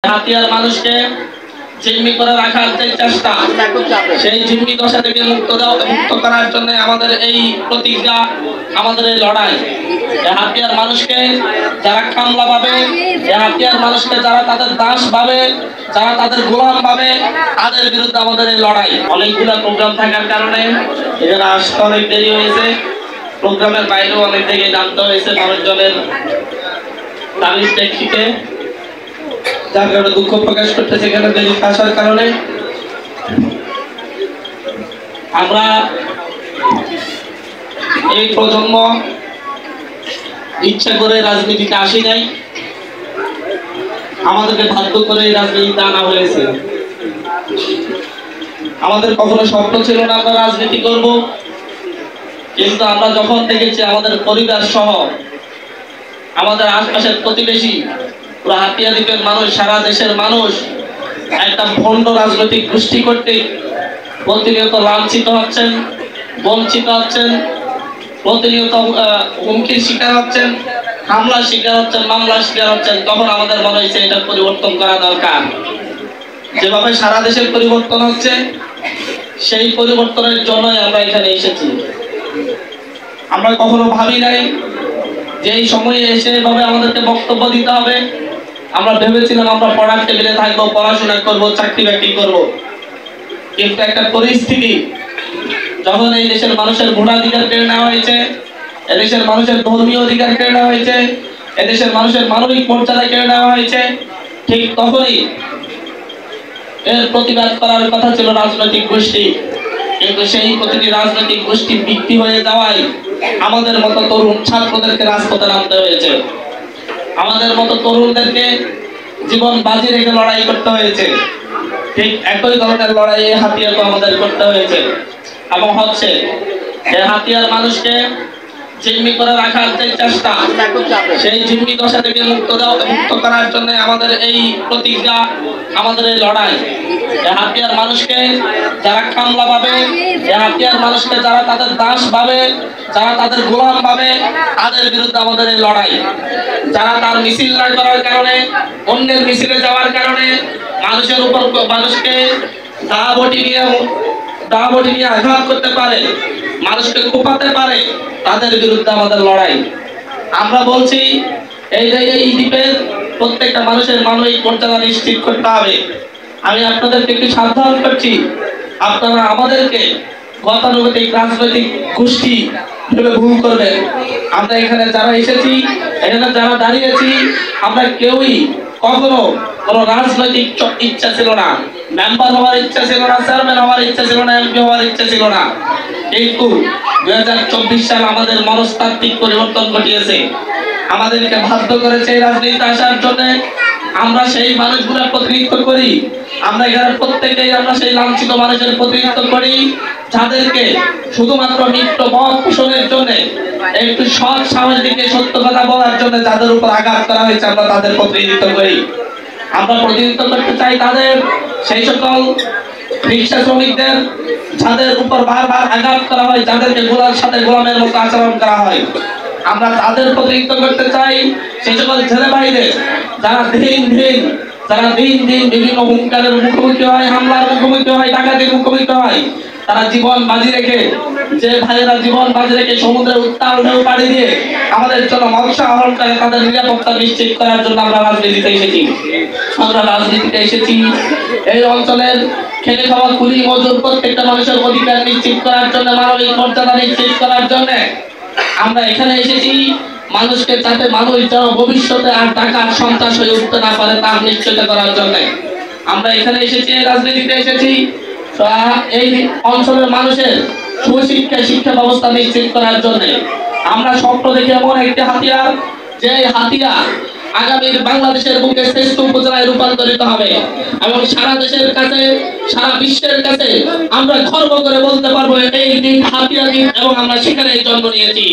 হাতিয়ার মানুষকে জিম্মি করে রাখার যে চেষ্টা, সেই জিম্মি দশা থেকে মুক্ত করার জন্য আমাদের এই প্রতিজ্ঞা, আমাদের এই লড়াই। হাতিয়ার মানুষকে যারা কামলা পাবে, হাতিয়ার মানুষকে যারা তাদের দাস পাবে, যারা তাদের গোলাম পাবে, তাদের বিরুদ্ধে আমাদের এই লড়াই। অনেকগুলো প্রোগ্রাম থাকার কারণে এখানে আসতে অনেক দেরি হয়েছে। প্রোগ্রামের বাইরেও অনেক থেকে জানতে হয়েছে মানুষজনের দাবির প্রেক্ষিতে, যার কারণে দুঃখ প্রকাশ করতেছে এখানে দেরি আসার কারণে। আমরা এই প্রজন্ম ইচ্ছা করে রাজনীতিতে আসি নাই, আমাদেরকে বাধ্য করে এই রাজনীতিতে আনা হয়েছে। আমাদের কখনো স্বপ্ন ছিল না আমরা রাজনীতি করব, কিন্তু আমরা যখন দেখেছি আমাদের পরিবার সহ আমাদের আশপাশের প্রতিবেশী, পুরো হাতিয়া দ্বীপের মানুষ, সারা দেশের মানুষ একটা ভণ্ড রাজনৈতিক গোষ্ঠী কর্তৃক প্রতিনিয়ত লাঞ্ছিত হচ্ছেন, বঞ্চিত হচ্ছেন, প্রতিনিয়ত হুমকির শিকার হচ্ছেন, হামলার শিকার হচ্ছেন, মামলার শিকার হচ্ছেন, তখন আমাদের মনে হয়েছে এটা পরিবর্তন করা দরকার। যেভাবে সারা দেশের পরিবর্তন হচ্ছে, সেই পরিবর্তনের জন্যই আমরা এখানে এসেছি। আমরা কখনো ভাবি নাই যে এই সময়ে এসে এভাবে আমাদেরকে বক্তব্য দিতে হবে। আমরা ভেবেছিলাম আমরা পড়ার টেবিলে থাকবো, পড়াশোনা করব, চাকরি বাকরি করব, কিন্তু একটা পরিস্থিতি যখন এই দেশের মানুষের ভোটাধিকার কেড়ে নেওয়া হয়েছে, এদেশের মানুষের ধর্মীয় অধিকার কেড়ে নেওয়া হয়েছে, এদেশের মানুষের মানবিক মর্যাদা কেড়ে নেওয়া হয়েছে, ঠিক তখনই এর প্রতিবাদ করার কথা ছিল রাজনৈতিক গোষ্ঠী। কিন্তু সেই প্রতিটি রাজনৈতিক গোষ্ঠী বিক্রি হয়ে যাওয়ায় আমাদের মতো তরুণ ছাত্রদেরকে রাজপথে নামতে হয়েছে। আমাদের মতো তরুণদেরকে জীবন বাজি রেখে লড়াই করতে হয়েছে। ঠিক একই ধরনের লড়াই হাতিয়ারকে আমাদের করতে হয়েছে এবং হচ্ছে। এই হাতিয়ার মানুষকে জিম্মি করে রাখার যে চেষ্টা, সেই জিম্মি দশা থেকে মুক্ত করার জন্য আমাদের এই প্রতিজ্ঞা, আমাদের এই লড়াই। হাতিয়ার মানুষকে যারা কামলা পাবে, হাতিয়ার মানুষকে যারা তাদের দাস পাবে, যারা তাদের গোলাম পাবে, তাদের বিরুদ্ধে আমাদের এই লড়াই। যারা তার মিছিল না করার কারণে, অন্যের মিছিলে যাওয়ার কারণে মানুষের উপর, মানুষকে দাবটি নিয়ে আঘাত করতে পারে, মানুষকে কোপাতে পারে, তাদের বিরুদ্ধে আমাদের লড়াই। আমরা বলছি এই দ্বীপের প্রত্যেকটা মানুষের মানবিক মর্যাদা নিশ্চিত করতে হবে। আমি আপনাদেরকে একটু সাবধান করছি, আপনারা আমাদেরকে গতানুগতিক রাজনৈতিক গোষ্ঠী ভেবে ভুল করবেন। আমরা এখানে যারা এসেছি, এখানে যারা দাঁড়িয়েছি, আমরা কেউই কখনো কোনো রাজনৈতিক ইচ্ছা ছিল না, মেম্বার হওয়ার ইচ্ছা ছিল না, চেয়ারম্যান হওয়ার ইচ্ছা ছিল না, এমপি হওয়ার ইচ্ছা ছিল না। কিন্তু 2024 সাল আমাদের মনস্তাত্ত্বিক পরিবর্তন ঘটিয়েছে, আমাদেরকে বাধ্য করেছে এই রাজনীতিতে আসার জন্য। আমরা সেই মানুষগুলোর প্রতিনিধিত্ব করি, আমরা এখানে প্রত্যেকেই আমরা সেই লাঞ্ছিত মানুষের প্রতিনিধিত্ব করি, যাদেরকে শুধুমাত্র মিত্র মত পোষণের জন্য, একটু সৎ সাহস দিকে সত্য কথা বলার জন্য যাদের উপর আঘাত করা হয়েছে, আমরা তাদের প্রতিনিধিত্ব করি। আমরা প্রতিনিধিত্ব করতে চাই তাদের, সেই সকল রিক্সা শ্রমিকদের যাদের উপর বারবার আঘাত করা হয়, যাদেরকে গোলার সাথে গোলামের মতো আচরণ করা হয়। আমরা তাদের প্রতিনিধিত্ব করতে চাই সেই সকল ছেলে ভাইদের যারা দিন দিন বিভিন্ন হুঙ্কারের মুখোমুখি হয়, হামলার মুখোমুখি হয়, ডাকাতির মুখোমুখি হয়। তারা জীবন বাজি রেখে, যে ভাইয়েরা জীবন বাজি রেখে সমুদ্রের উত্তাল ঢেউ পাড়ি দিয়ে আমাদের জন্য মৎস্য আহরণ করে, তাদের নিরাপত্তা নিশ্চিত করার জন্য আমরা রাজনীতিতে এসেছি। আমরা রাজনীতিতে এসেছি এই অঞ্চলের খেটে খাওয়া কুলি মজুর প্রত্যেকটা মানুষের অধিকার নিশ্চিত করার জন্য, মানবিক মর্যাদা নিশ্চিত করার জন্য আমরা এখানে এসেছি। মানুষকে যাতে মানুষ যেন ভবিষ্যতে আর টাকার সন্ত্রাস হয়ে উঠতে না পারে তার নিশ্চয়তা করার জন্য আমরা এখানে এসেছি, রাজনীতিতে এসেছি। এই অঞ্চলের মানুষের সুশিক্ষা, শিক্ষা ব্যবস্থা নিশ্চিত করার জন্য আমরা স্বপ্ন দেখি এমন একটি হাতিয়ার, যে হাতিয়ার আগামীর বাংলাদেশের বুকে শ্রেষ্ঠ উপজেলায় রূপান্তরিত হবে এবং সারা দেশের কাছে, সারা বিশ্বের কাছে আমরা গর্ব করে বলতে পারবো এই দ্বীপ হাতিয়া দ্বীপ এবং আমরা সেখানে জন্ম নিয়েছি।